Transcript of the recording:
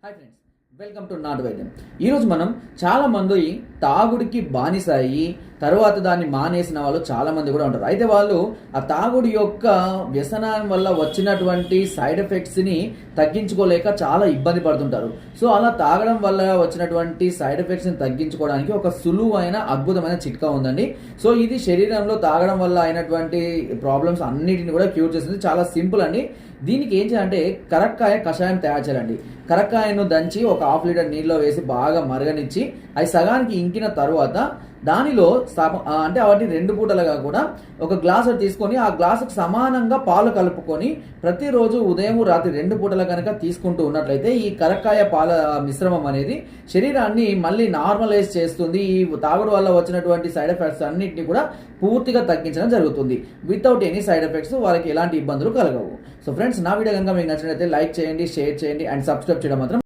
Hi friends, welcome to నాటు వైద్యం. ఈరోజు మనం చాలా మంది తాగుడికి బానిస అయ్యి తర్వాత దాన్ని మానేసిన వాళ్ళు చాలా మంది కూడా ఉంటారు. అయితే వాళ్ళు ఆ తాగుడు యొక్క వ్యసనం వల్ల వచ్చినటువంటి సైడ్ ఎఫెక్ట్స్ని తగ్గించుకోలేక చాలా ఇబ్బంది పడుతుంటారు. సో అలా తాగడం వల్ల వచ్చినటువంటి సైడ్ ఎఫెక్ట్స్ని తగ్గించుకోవడానికి ఒక సులువైన అద్భుతమైన చిట్కా ఉందండి. సో ఇది శరీరంలో తాగడం వల్ల అయినటువంటి ప్రాబ్లమ్స్ అన్నిటిని కూడా క్యూర్ చేస్తుంది. చాలా సింపుల్ అండి. దీనికి ఏం చేయాలంటే కరక్కాయ కషాయం తయారు చేయాలండి. కరక్కాయను దంచి ఒక హాఫ్ లీటర్ నీళ్ళలో వేసి బాగా మరగనిచ్చి అది సగానికి ఇంకిన తర్వాత దానిలో అంటే వాటిని 2 పూటలుగా కూడా ఒక గ్లాసు తీసుకొని ఆ గ్లాసుకు సమానంగా పాలు కలుపుకొని ప్రతిరోజు ఉదయం రాత్రి 2 పూటలు కనుక తీసుకుంటూ ఉన్నట్లయితే ఈ కరక్కాయ పాల మిశ్రమం అనేది శరీరాన్ని మళ్ళీ నార్మలైజ్ చేస్తుంది. ఈ తాగుడు వల్ల వచ్చినటువంటి సైడ్ ఎఫెక్ట్స్ అన్నింటినీ కూడా పూర్తిగా తగ్గించడం జరుగుతుంది. వితౌట్ ఎనీ సైడ్ ఎఫెక్ట్స్ వాళ్ళకి ఎలాంటి ఇబ్బందులు కలగవు. సో ఫ్రెండ్స్, నా వీడియో కనుక మీకు నచ్చినట్లయితే లైక్ చేయండి, షేర్ చేయండి అండ్ సబ్స్క్రైబ్ చేయడం మాత్రం